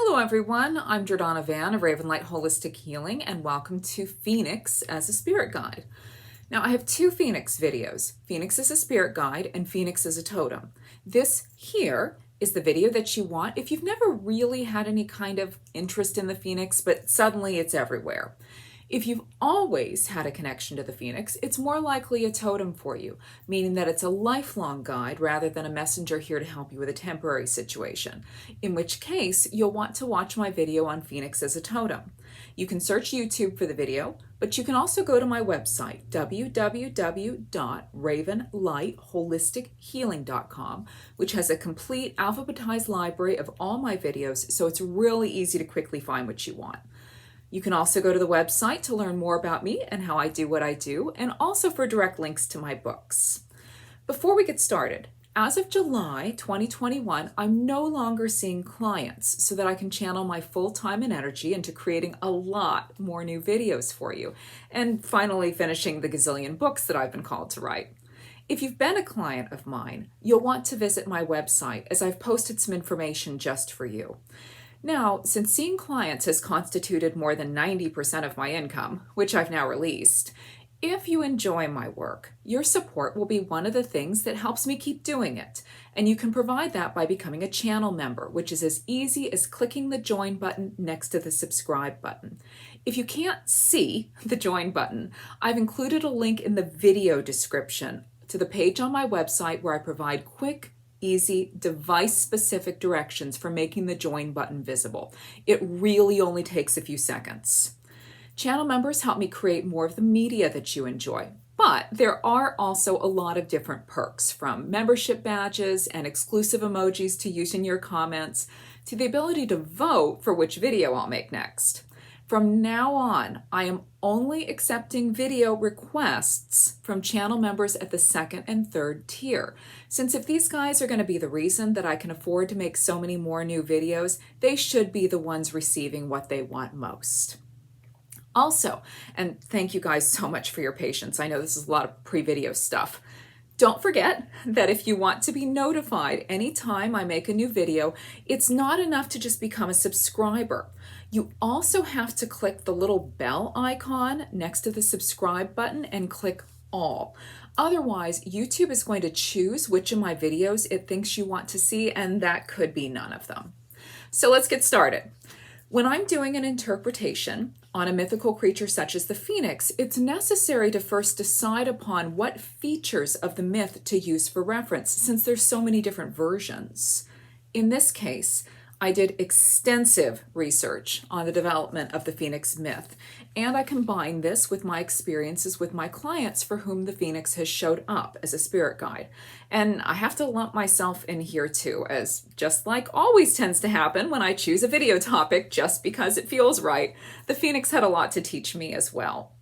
Hello everyone, I'm Jordana Van of Ravenlight Holistic Healing and welcome to Phoenix as a Spirit Guide. Now I have two Phoenix videos, Phoenix as a Spirit Guide and Phoenix as a Totem. This here is the video that you want if you've never really had any kind of interest in the Phoenix, but suddenly it's everywhere. If you've always had a connection to the Phoenix, it's more likely a totem for you, meaning that it's a lifelong guide rather than a messenger here to help you with a temporary situation, in which case you'll want to watch my video on Phoenix as a totem. You can search YouTube for the video, but you can also go to my website, www.ravenlightholistichealing.com, which has a complete alphabetized library of all my videos, so it's really easy to quickly find what you want. You can also go to the website to learn more about me and how I do what I do, and also for direct links to my books. Before we get started, as of July 2021, I'm no longer seeing clients so that I can channel my full time and energy into creating a lot more new videos for you, and finally finishing the gazillion books that I've been called to write. If you've been a client of mine, you'll want to visit my website as I've posted some information just for you. Now, since seeing clients has constituted more than 90% of my income, which I've now released, if you enjoy my work, your support will be one of the things that helps me keep doing it. And you can provide that by becoming a channel member, which is as easy as clicking the join button next to the subscribe button. If you can't see the join button, I've included a link in the video description to the page on my website where I provide quick, easy, device-specific directions for making the join button visible. It really only takes a few seconds. Channel members help me create more of the media that you enjoy, but there are also a lot of different perks, from membership badges and exclusive emojis to use in your comments, to the ability to vote for which video I'll make next. From now on, I am only accepting video requests from channel members at the second and third tier. Since if these guys are going to be the reason that I can afford to make so many more new videos, they should be the ones receiving what they want most. Also, and thank you guys so much for your patience. I know this is a lot of pre-video stuff. Don't forget that if you want to be notified anytime I make a new video, it's not enough to just become a subscriber. You also have to click the little bell icon next to the subscribe button and click all. Otherwise, YouTube is going to choose which of my videos it thinks you want to see, and that could be none of them. So let's get started. When I'm doing an interpretation on a mythical creature such as the Phoenix, it's necessary to first decide upon what features of the myth to use for reference, since there's so many different versions. In this case, I did extensive research on the development of the Phoenix myth, and I combined this with my experiences with my clients for whom the Phoenix has showed up as a spirit guide. And I have to lump myself in here too, as just like always tends to happen when I choose a video topic just because it feels right, the Phoenix had a lot to teach me as well.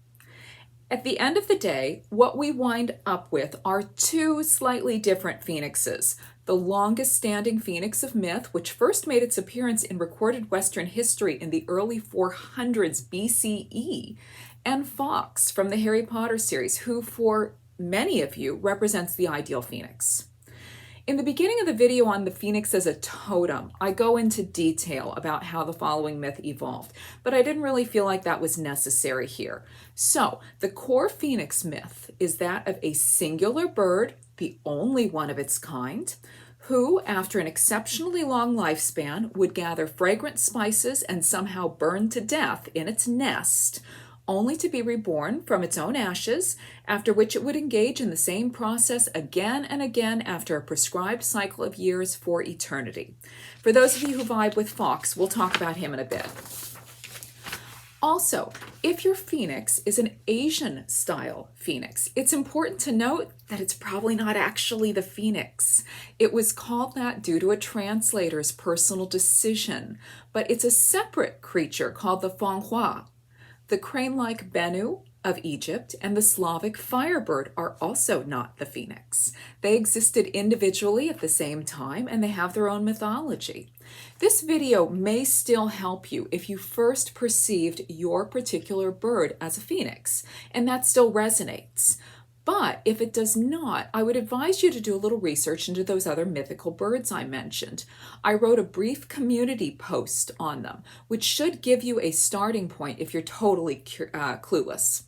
At the end of the day, what we wind up with are two slightly different phoenixes. The longest standing phoenix of myth, which first made its appearance in recorded Western history in the early 400s BCE, and Fox from the Harry Potter series, who for many of you represents the ideal phoenix. In the beginning of the video on the Phoenix as a totem, I go into detail about how the following myth evolved, but I didn't really feel like that was necessary here. So, the core Phoenix myth is that of a singular bird, the only one of its kind, who, after an exceptionally long lifespan, would gather fragrant spices and somehow burn to death in its nest, only to be reborn from its own ashes, after which it would engage in the same process again and again after a prescribed cycle of years for eternity. For those of you who vibe with Fox, we'll talk about him in a bit. Also, if your Phoenix is an Asian-style Phoenix, it's important to note that it's probably not actually the Phoenix. It was called that due to a translator's personal decision, but it's a separate creature called the Fanghua. The crane-like Bennu of Egypt and the Slavic firebird are also not the Phoenix. They existed individually at the same time, and they have their own mythology. This video may still help you if you first perceived your particular bird as a Phoenix, and that still resonates. But if it does not, I would advise you to do a little research into those other mythical birds I mentioned. I wrote a brief community post on them, which should give you a starting point if you're totally clueless.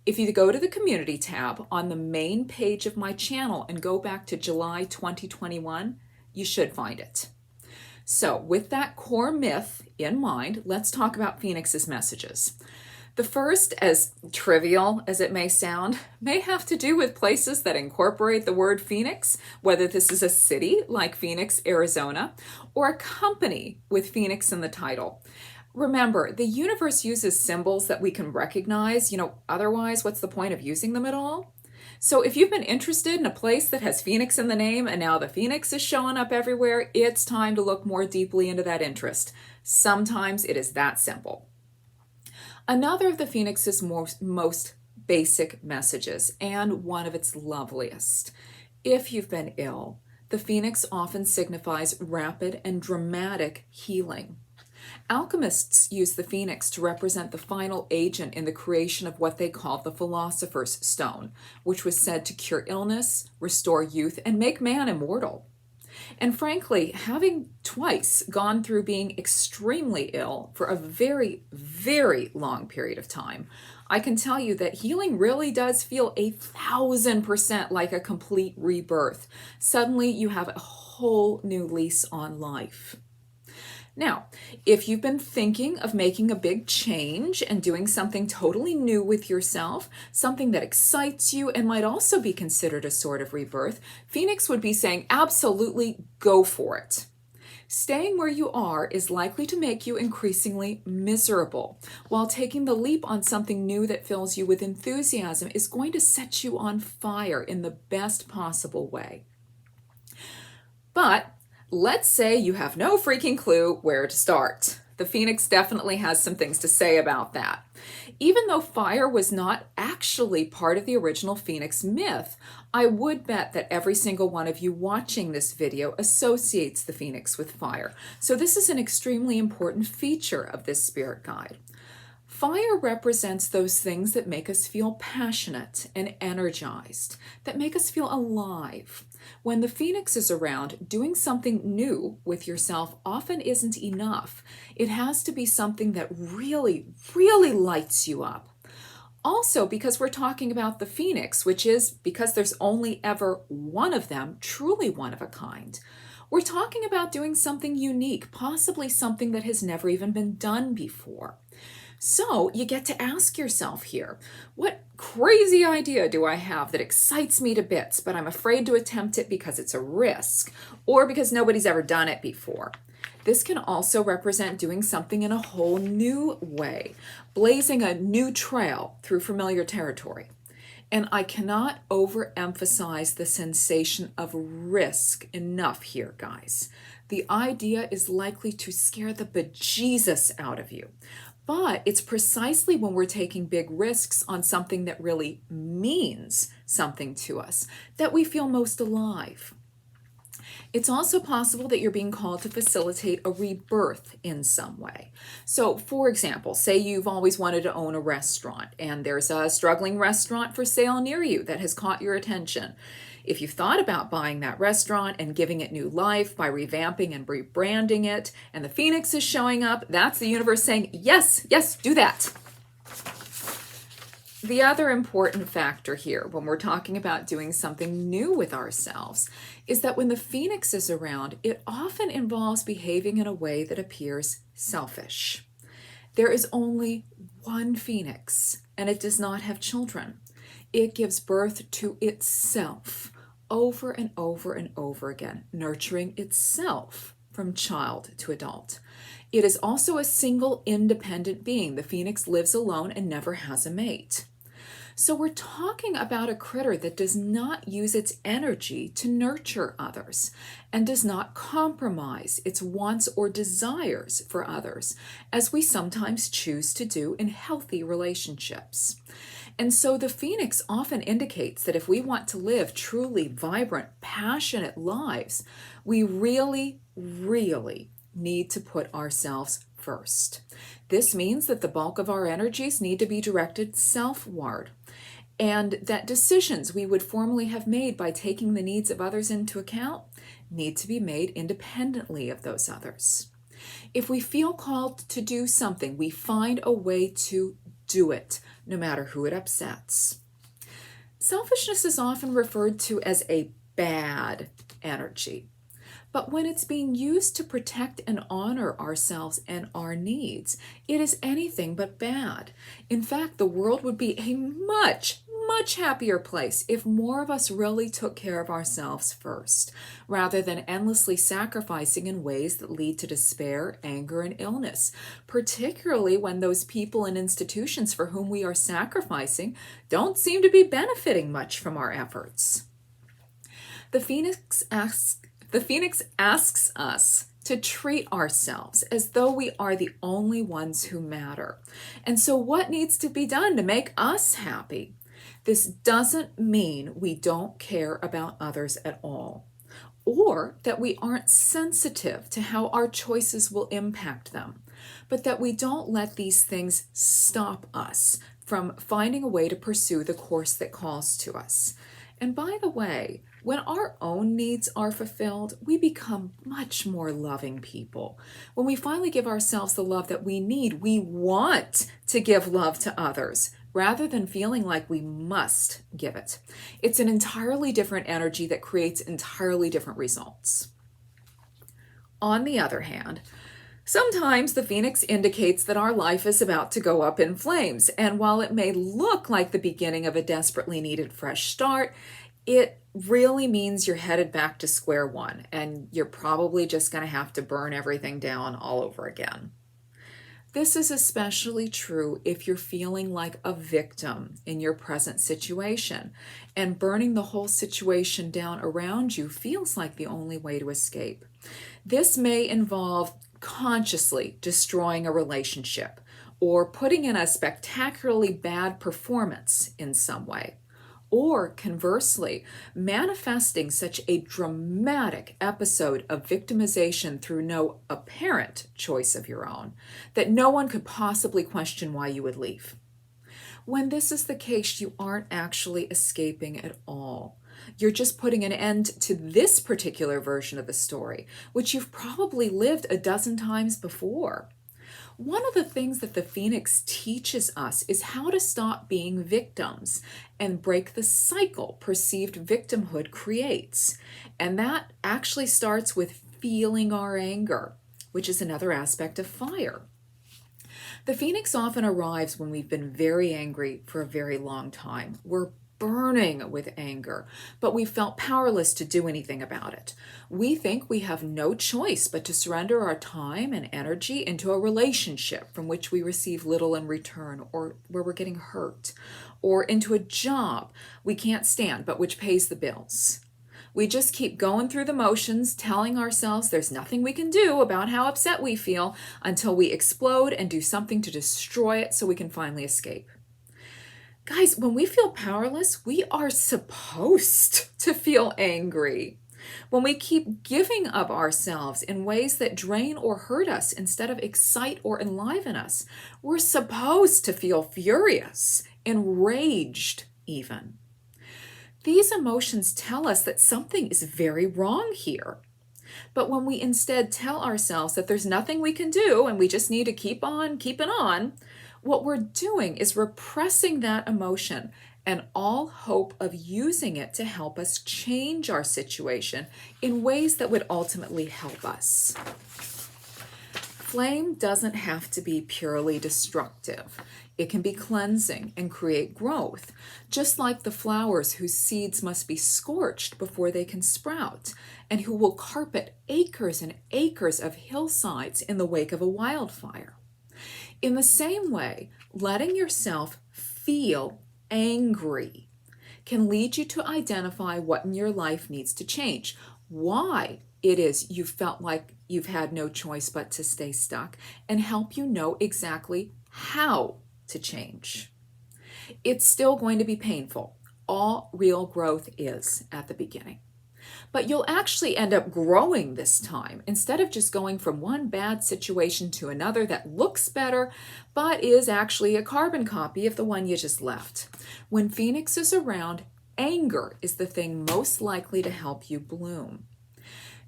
If you go to the community tab on the main page of my channel and go back to July 2021, you should find it. So with that core myth in mind, let's talk about Phoenix's messages. The first, as trivial as it may sound, may have to do with places that incorporate the word Phoenix, whether this is a city like Phoenix, Arizona, or a company with Phoenix in the title. Remember, the universe uses symbols that we can recognize, otherwise what's the point of using them at all? So if you've been interested in a place that has Phoenix in the name and now the Phoenix is showing up everywhere, it's time to look more deeply into that interest. Sometimes it is that simple. Another of the Phoenix's most basic messages, and one of its loveliest. If you've been ill, the Phoenix often signifies rapid and dramatic healing. Alchemists use the Phoenix to represent the final agent in the creation of what they called the Philosopher's Stone, which was said to cure illness, restore youth, and make man immortal. And frankly, having twice gone through being extremely ill for a very, very long period of time, I can tell you that healing really does feel 1,000% like a complete rebirth. Suddenly you have a whole new lease on life. Now, if you've been thinking of making a big change and doing something totally new with yourself, something that excites you and might also be considered a sort of rebirth, Phoenix would be saying, absolutely go for it. Staying where you are is likely to make you increasingly miserable, while taking the leap on something new that fills you with enthusiasm is going to set you on fire in the best possible way. But let's say you have no freaking clue where to start. The Phoenix definitely has some things to say about that. Even though fire was not actually part of the original Phoenix myth, I would bet that every single one of you watching this video associates the Phoenix with fire. So this is an extremely important feature of this spirit guide. Fire represents those things that make us feel passionate and energized, that make us feel alive. When the Phoenix is around, doing something new with yourself often isn't enough. It has to be something that really, really lights you up. Also, because we're talking about the Phoenix, which is, because there's only ever one of them, truly one of a kind. We're talking about doing something unique, possibly something that has never even been done before. So you get to ask yourself here, what crazy idea do I have that excites me to bits, but I'm afraid to attempt it because it's a risk or because nobody's ever done it before? This can also represent doing something in a whole new way, blazing a new trail through familiar territory. And I cannot overemphasize the sensation of risk enough here, guys. The idea is likely to scare the bejesus out of you. But it's precisely when we're taking big risks on something that really means something to us that we feel most alive. It's also possible that you're being called to facilitate a rebirth in some way. So, for example, say you've always wanted to own a restaurant and there's a struggling restaurant for sale near you that has caught your attention. If you've thought about buying that restaurant and giving it new life by revamping and rebranding it, and the Phoenix is showing up, that's the universe saying, yes, yes, do that. The other important factor here when we're talking about doing something new with ourselves is that when the Phoenix is around, it often involves behaving in a way that appears selfish. There is only one Phoenix, and it does not have children. It gives birth to itself over and over and over again, nurturing itself from child to adult. It is also a single independent being. The Phoenix lives alone and never has a mate. So we're talking about a critter that does not use its energy to nurture others and does not compromise its wants or desires for others, as we sometimes choose to do in healthy relationships. And so the Phoenix often indicates that if we want to live truly vibrant, passionate lives, we really, really need to put ourselves first. This means that the bulk of our energies need to be directed selfward. and that decisions we would formerly have made by taking the needs of others into account need to be made independently of those others. If we feel called to do something, we find a way to do it, no matter who it upsets. Selfishness is often referred to as a bad energy. But when it's being used to protect and honor ourselves and our needs, it is anything but bad. In fact, the world would be a much happier place if more of us really took care of ourselves first, rather than endlessly sacrificing in ways that lead to despair, anger, and illness, particularly when those people and institutions for whom we are sacrificing don't seem to be benefiting much from our efforts. The Phoenix asks us to treat ourselves as though we are the only ones who matter. And so what needs to be done to make us happy? This doesn't mean we don't care about others at all, or that we aren't sensitive to how our choices will impact them, but that we don't let these things stop us from finding a way to pursue the course that calls to us. And by the way, when our own needs are fulfilled, we become much more loving people. When we finally give ourselves the love that we need, we want to give love to others rather than feeling like we must give it. It's an entirely different energy that creates entirely different results. On the other hand, sometimes the Phoenix indicates that our life is about to go up in flames, and while it may look like the beginning of a desperately needed fresh start, it really means you're headed back to square one, and you're probably just going to have to burn everything down all over again. This is especially true if you're feeling like a victim in your present situation, and burning the whole situation down around you feels like the only way to escape. This may involve consciously destroying a relationship or putting in a spectacularly bad performance in some way. Or conversely, manifesting such a dramatic episode of victimization through no apparent choice of your own that no one could possibly question why you would leave. When this is the case, you aren't actually escaping at all. You're just putting an end to this particular version of the story, which you've probably lived a dozen times before. One of the things that the Phoenix teaches us is how to stop being victims and break the cycle perceived victimhood creates. And that actually starts with feeling our anger, which is another aspect of fire. The Phoenix often arrives when we've been very angry for a very long time. We're burning with anger, but we felt powerless to do anything about it. We think we have no choice but to surrender our time and energy into a relationship from which we receive little in return, or where we're getting hurt, or into a job we can't stand but which pays the bills. We just keep going through the motions, telling ourselves there's nothing we can do about how upset we feel until we explode and do something to destroy it so we can finally escape. Guys, when we feel powerless, we are supposed to feel angry. When we keep giving of ourselves in ways that drain or hurt us instead of excite or enliven us, we're supposed to feel furious, enraged even. These emotions tell us that something is very wrong here. But when we instead tell ourselves that there's nothing we can do and we just need to keep on keeping on, what we're doing is repressing that emotion and all hope of using it to help us change our situation in ways that would ultimately help us. Flame doesn't have to be purely destructive. It can be cleansing and create growth, just like the flowers whose seeds must be scorched before they can sprout, and who will carpet acres and acres of hillsides in the wake of a wildfire. In the same way, letting yourself feel angry can lead you to identify what in your life needs to change, why it is you felt like you've had no choice but to stay stuck, and help you know exactly how to change. It's still going to be painful. All real growth is at the beginning. But you'll actually end up growing this time instead of just going from one bad situation to another that looks better, but is actually a carbon copy of the one you just left. When Phoenix is around, anger is the thing most likely to help you bloom.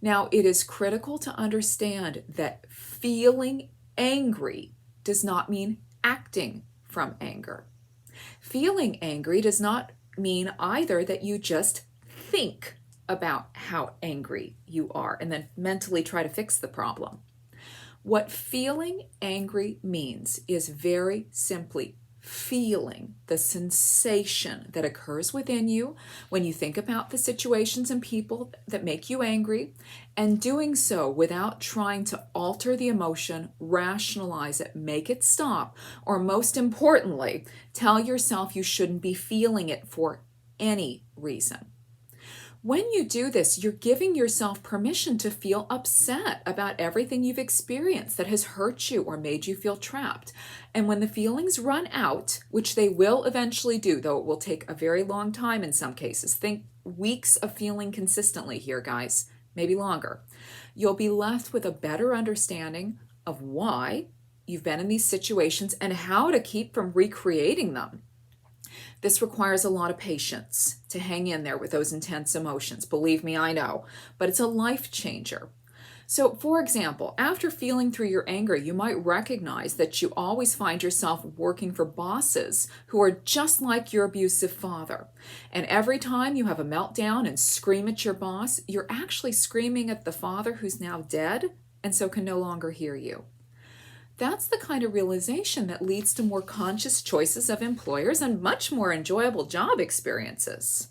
Now, it is critical to understand that feeling angry does not mean acting from anger. Feeling angry does not mean either that you just think about how angry you are and then mentally try to fix the problem. What feeling angry means is very simply feeling the sensation that occurs within you when you think about the situations and people that make you angry, and doing so without trying to alter the emotion, rationalize it, make it stop, or most importantly, tell yourself you shouldn't be feeling it for any reason. When you do this, you're giving yourself permission to feel upset about everything you've experienced that has hurt you or made you feel trapped. And when the feelings run out, which they will eventually do, though it will take a very long time in some cases, think weeks of feeling consistently here, guys, maybe longer, you'll be left with a better understanding of why you've been in these situations and how to keep from recreating them. This requires a lot of patience to hang in there with those intense emotions. Believe me, I know, but it's a life changer. So, for example, after feeling through your anger, you might recognize that you always find yourself working for bosses who are just like your abusive father. And every time you have a meltdown and scream at your boss, you're actually screaming at the father who's now dead and so can no longer hear you. That's the kind of realization that leads to more conscious choices of employers and much more enjoyable job experiences.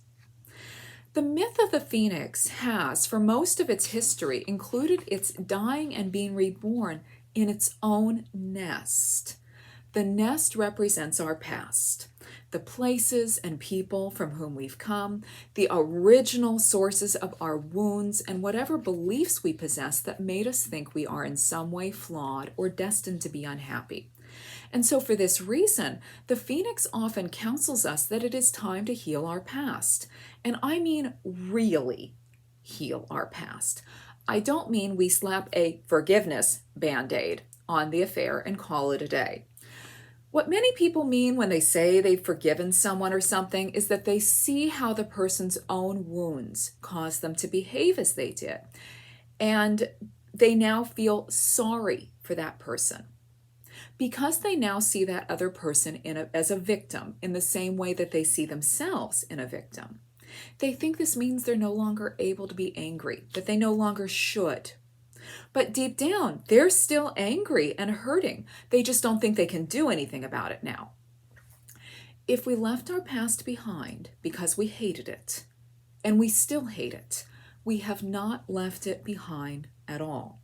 The myth of the phoenix has, for most of its history, included its dying and being reborn in its own nest. The nest represents our past, the places and people from whom we've come, the original sources of our wounds, and whatever beliefs we possess that made us think we are in some way flawed or destined to be unhappy. And so for this reason, the phoenix often counsels us that it is time to heal our past. And I mean really heal our past. I don't mean we slap a forgiveness band-aid on the affair and call it a day. What many people mean when they say they've forgiven someone or something is that they see how the person's own wounds caused them to behave as they did. And they now feel sorry for that person. Because they now see that other person as a victim in the same way that they see themselves in a victim. They think this means they're no longer able to be angry, that they no longer should. But deep down, they're still angry and hurting. They just don't think they can do anything about it now. If we left our past behind because we hated it, and we still hate it, we have not left it behind at all.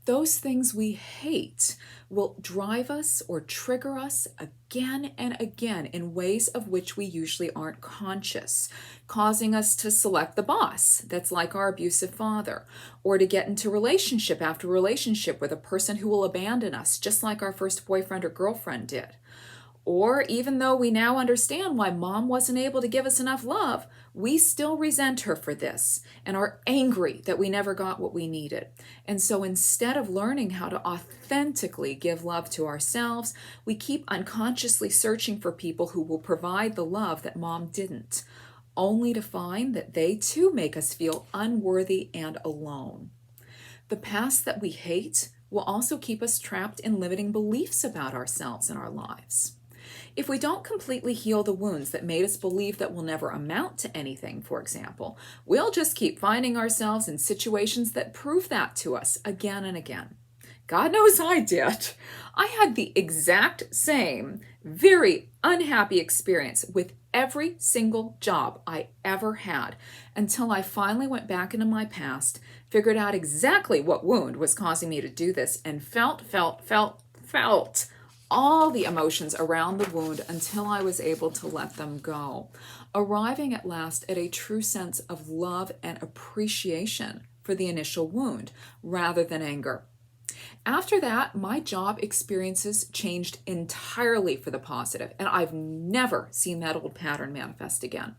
Those things we hate will drive us or trigger us again and again in ways of which we usually aren't conscious, causing us to select the boss that's like our abusive father, or to get into relationship after relationship with a person who will abandon us, just like our first boyfriend or girlfriend did. Or even though we now understand why mom wasn't able to give us enough love, we still resent her for this and are angry that we never got what we needed. And so instead of learning how to authentically give love to ourselves, we keep unconsciously searching for people who will provide the love that mom didn't, only to find that they too make us feel unworthy and alone. The past that we hate will also keep us trapped in limiting beliefs about ourselves and our lives. If we don't completely heal the wounds that made us believe that we'll never amount to anything, for example, we'll just keep finding ourselves in situations that prove that to us again and again. God knows I did. I had the exact same, very unhappy experience with every single job I ever had until I finally went back into my past, figured out exactly what wound was causing me to do this, and felt all the emotions around the wound until I was able to let them go, arriving at last at a true sense of love and appreciation for the initial wound rather than anger. After that, my job experiences changed entirely for the positive, and I've never seen that old pattern manifest again.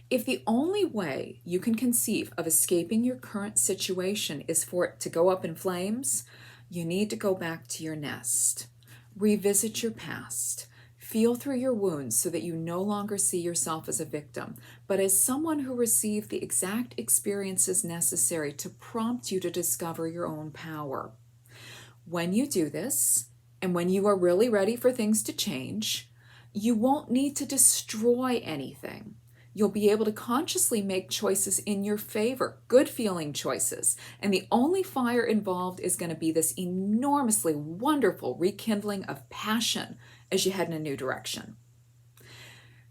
If the only way you can conceive of escaping your current situation is for it to go up in flames, you need to go back to your nest. Revisit your past. Feel through your wounds so that you no longer see yourself as a victim, but as someone who received the exact experiences necessary to prompt you to discover your own power. When you do this, and when you are really ready for things to change, you won't need to destroy anything. You'll be able to consciously make choices in your favor, good feeling choices. And the only fire involved is going to be this enormously wonderful rekindling of passion as you head in a new direction.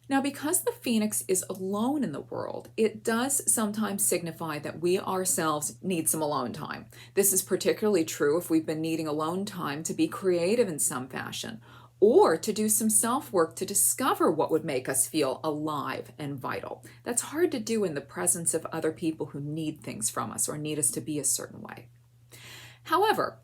Now, because the phoenix is alone in the world, it does sometimes signify that we ourselves need some alone time. This is particularly true if we've been needing alone time to be creative in some fashion, or to do some self-work to discover what would make us feel alive and vital. That's hard to do in the presence of other people who need things from us or need us to be a certain way. However,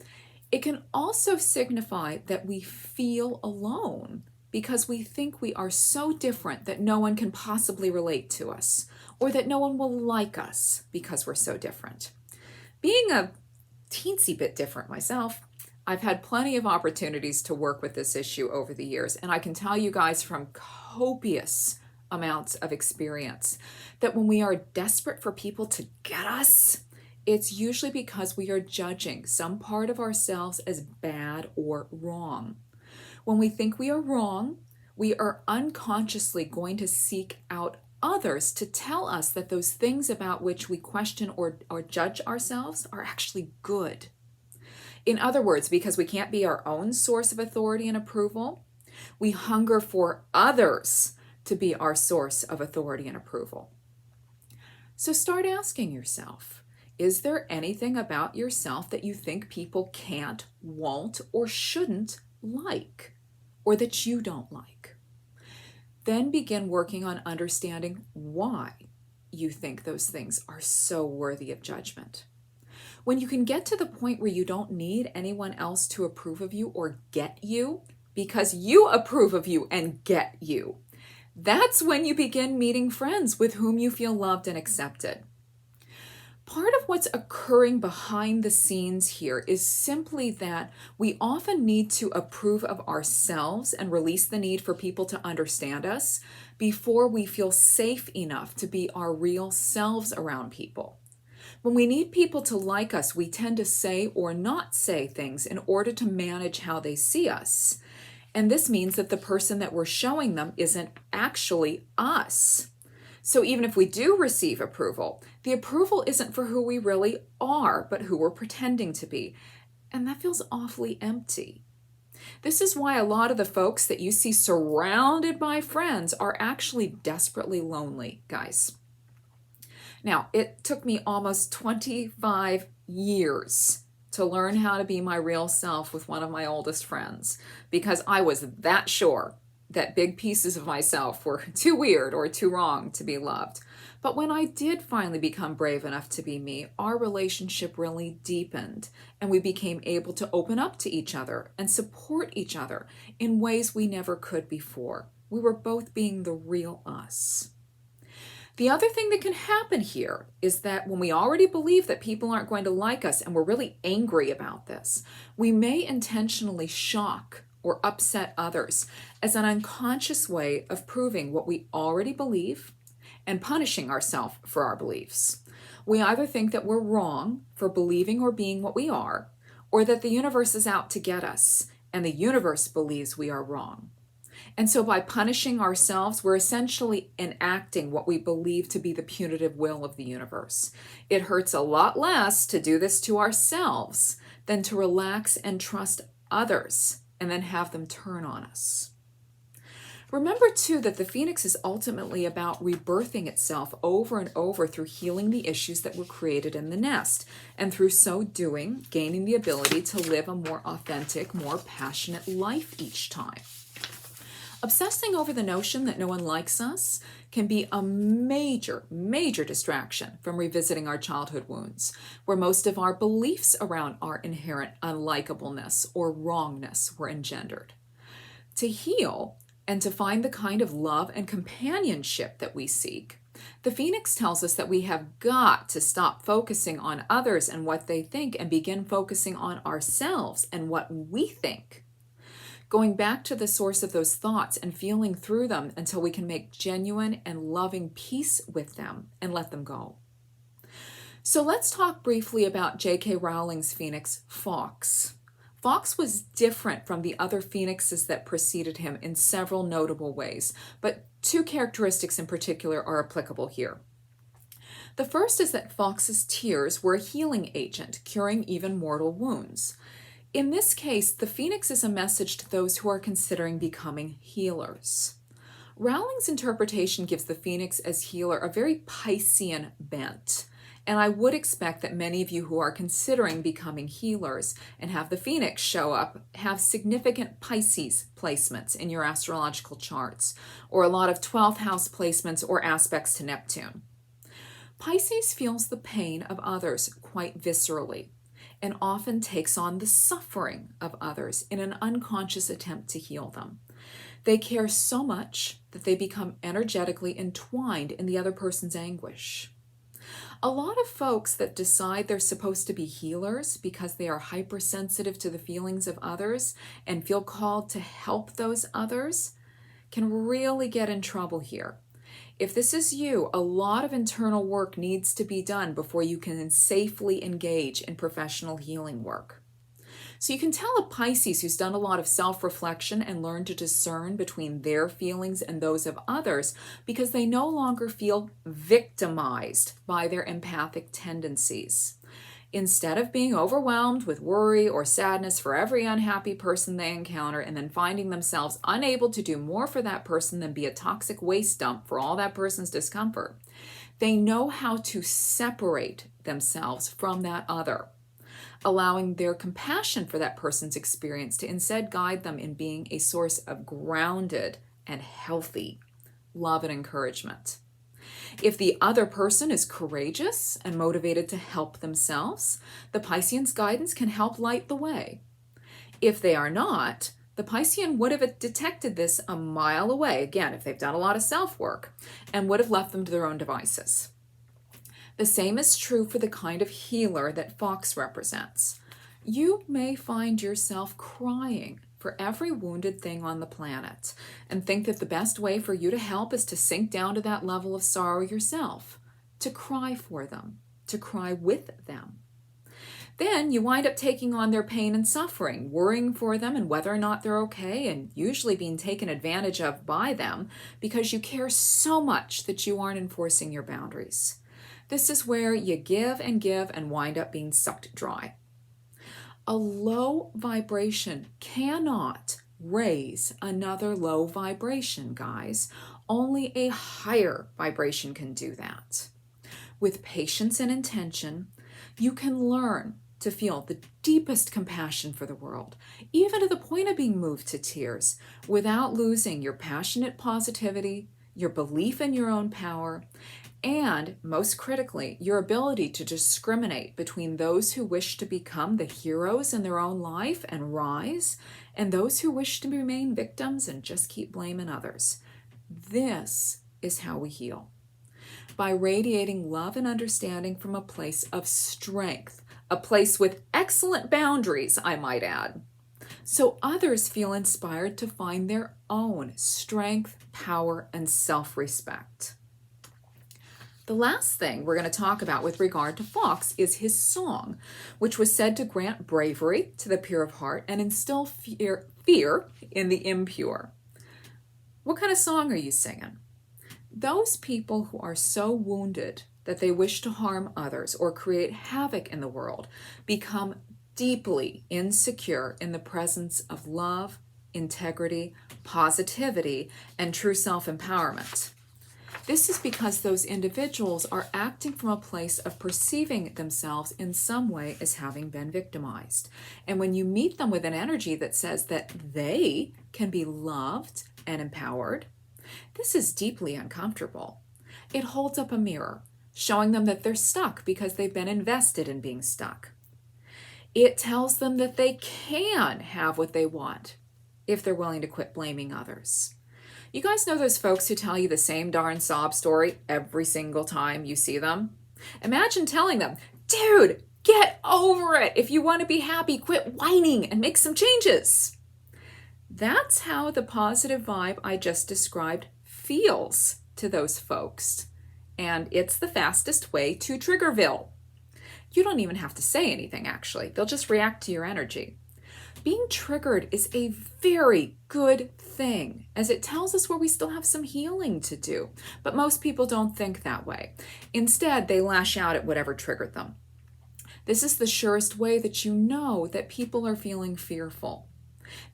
it can also signify that we feel alone because we think we are so different that no one can possibly relate to us, or that no one will like us because we're so different. Being a teensy bit different myself, I've had plenty of opportunities to work with this issue over the years, and I can tell you guys from copious amounts of experience that when we are desperate for people to get us, it's usually because we are judging some part of ourselves as bad or wrong. When we think we are wrong, we are unconsciously going to seek out others to tell us that those things about which we question or judge ourselves are actually good. In other words, because we can't be our own source of authority and approval, we hunger for others to be our source of authority and approval. So start asking yourself, is there anything about yourself that you think people can't, won't, or shouldn't like, or that you don't like? Then begin working on understanding why you think those things are so worthy of judgment. When you can get to the point where you don't need anyone else to approve of you or get you, because you approve of you and get you, that's when you begin meeting friends with whom you feel loved and accepted. Part of what's occurring behind the scenes here is simply that we often need to approve of ourselves and release the need for people to understand us before we feel safe enough to be our real selves around people. When we need people to like us, we tend to say or not say things in order to manage how they see us. And this means that the person that we're showing them isn't actually us. So even if we do receive approval, the approval isn't for who we really are, but who we're pretending to be. And that feels awfully empty. This is why a lot of the folks that you see surrounded by friends are actually desperately lonely, guys. Now, it took me almost 25 years to learn how to be my real self with one of my oldest friends, because I was that sure that big pieces of myself were too weird or too wrong to be loved. But when I did finally become brave enough to be me, our relationship really deepened, and we became able to open up to each other and support each other in ways we never could before. We were both being the real us. The other thing that can happen here is that when we already believe that people aren't going to like us and we're really angry about this, we may intentionally shock or upset others as an unconscious way of proving what we already believe and punishing ourselves for our beliefs. We either think that we're wrong for believing or being what we are, or that the universe is out to get us and the universe believes we are wrong. And so by punishing ourselves, we're essentially enacting what we believe to be the punitive will of the universe. It hurts a lot less to do this to ourselves than to relax and trust others and then have them turn on us. Remember, too, that the phoenix is ultimately about rebirthing itself over and over through healing the issues that were created in the nest, and through so doing, gaining the ability to live a more authentic, more passionate life each time. Obsessing over the notion that no one likes us can be a major, major distraction from revisiting our childhood wounds, where most of our beliefs around our inherent unlikableness or wrongness were engendered. To heal and to find the kind of love and companionship that we seek, The Phoenix tells us that we have got to stop focusing on others and what they think and begin focusing on ourselves and what we think. Going back to the source of those thoughts and feeling through them until we can make genuine and loving peace with them and let them go. So let's talk briefly about J.K. Rowling's Phoenix, Fawkes. Fawkes was different from the other phoenixes that preceded him in several notable ways, but two characteristics in particular are applicable here. The first is that Fawkes's tears were a healing agent, curing even mortal wounds. In this case, the phoenix is a message to those who are considering becoming healers. Rowling's interpretation gives the phoenix as healer a very Piscean bent. And I would expect that many of you who are considering becoming healers and have the Phoenix show up have significant Pisces placements in your astrological charts, or a lot of 12th house placements or aspects to Neptune. Pisces feels the pain of others quite viscerally and often takes on the suffering of others in an unconscious attempt to heal them. They care so much that they become energetically entwined in the other person's anguish. A lot of folks that decide they're supposed to be healers because they are hypersensitive to the feelings of others and feel called to help those others can really get in trouble here. If this is you, a lot of internal work needs to be done before you can safely engage in professional healing work. So you can tell a Pisces who's done a lot of self-reflection and learned to discern between their feelings and those of others because they no longer feel victimized by their empathic tendencies. Instead of being overwhelmed with worry or sadness for every unhappy person they encounter and then finding themselves unable to do more for that person than be a toxic waste dump for all that person's discomfort, they know how to separate themselves from that other, allowing their compassion for that person's experience to instead guide them in being a source of grounded and healthy love and encouragement. If the other person is courageous and motivated to help themselves, the Piscean's guidance can help light the way. If they are not, the Piscean would have detected this a mile away, again, if they've done a lot of self-work, and would have left them to their own devices. The same is true for the kind of healer that Fawkes represents. You may find yourself crying for every wounded thing on the planet and think that the best way for you to help is to sink down to that level of sorrow yourself, to cry for them, to cry with them. Then you wind up taking on their pain and suffering, worrying for them and whether or not they're okay, and usually being taken advantage of by them because you care so much that you aren't enforcing your boundaries. This is where you give and wind up being sucked dry. A low vibration cannot raise another low vibration, guys. Only a higher vibration can do that. With patience and intention, you can learn to feel the deepest compassion for the world, even to the point of being moved to tears, without losing your passionate positivity, your belief in your own power, and, most critically, your ability to discriminate between those who wish to become the heroes in their own life and rise, and those who wish to remain victims and just keep blaming others. This is how we heal. By radiating love and understanding from a place of strength, a place with excellent boundaries, I might add, so others feel inspired to find their own strength, power, and self-respect. The last thing we're going to talk about with regard to Fawkes is his song, which was said to grant bravery to the pure of heart and instill fear in the impure. What kind of song are you singing? Those people who are so wounded that they wish to harm others or create havoc in the world become deeply insecure in the presence of love, integrity, positivity, and true self-empowerment. This is because those individuals are acting from a place of perceiving themselves in some way as having been victimized. And when you meet them with an energy that says that they can be loved and empowered, this is deeply uncomfortable. It holds up a mirror, showing them that they're stuck because they've been invested in being stuck. It tells them that they can have what they want if they're willing to quit blaming others. You guys know those folks who tell you the same darn sob story every single time you see them? Imagine telling them, dude, get over it. If you want to be happy, quit whining and make some changes. That's how the positive vibe I just described feels to those folks. And it's the fastest way to Triggerville. You don't even have to say anything, actually. They'll just react to your energy. Being triggered is a very good thing, as it tells us where we still have some healing to do. But most people don't think that way. Instead, they lash out at whatever triggered them. This is the surest way that you know that people are feeling fearful.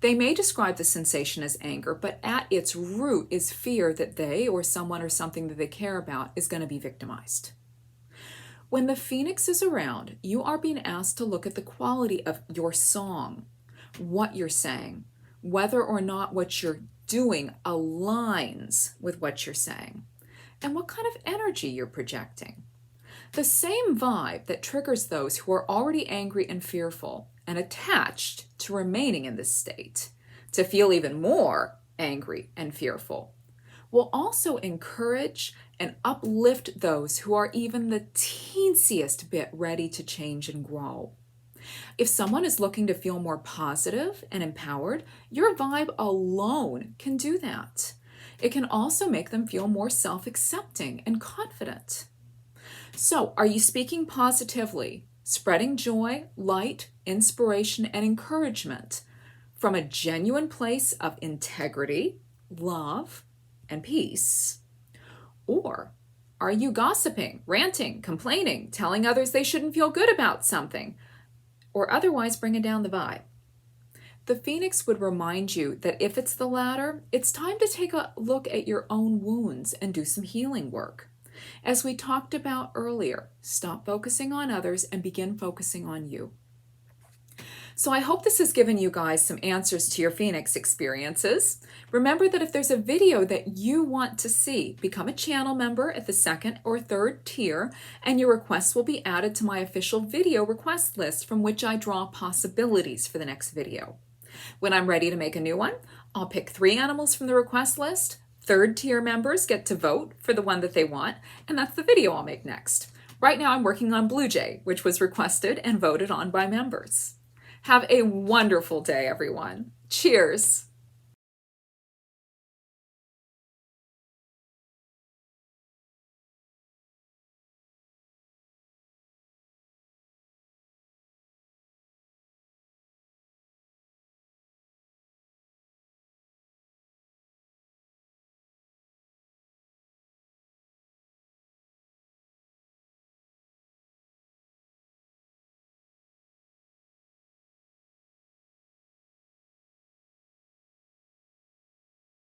They may describe the sensation as anger, but at its root is fear that they or someone or something that they care about is going to be victimized. When the Phoenix is around, you are being asked to look at the quality of your song, what you're saying, whether or not what you're doing aligns with what you're saying, and what kind of energy you're projecting. The same vibe that triggers those who are already angry and fearful and attached to remaining in this state to feel even more angry and fearful will also encourage and uplift those who are even the teensiest bit ready to change and grow. If someone is looking to feel more positive and empowered, your vibe alone can do that. It can also make them feel more self-accepting and confident. So, are you speaking positively, spreading joy, light, inspiration, and encouragement from a genuine place of integrity, love, and peace? Or are you gossiping, ranting, complaining, telling others they shouldn't feel good about something, or otherwise bringing down the vibe? The Phoenix would remind you that if it's the latter, it's time to take a look at your own wounds and do some healing work. As we talked about earlier, stop focusing on others and begin focusing on you. So I hope this has given you guys some answers to your Phoenix experiences. Remember that if there's a video that you want to see, become a channel member at the 2nd or 3rd tier, and your requests will be added to my official video request list from which I draw possibilities for the next video. When I'm ready to make a new one, I'll pick 3 animals from the request list. 3rd tier members get to vote for the one that they want, and that's the video I'll make next. Right now I'm working on Blue Jay, which was requested and voted on by members. Have a wonderful day, everyone. Cheers.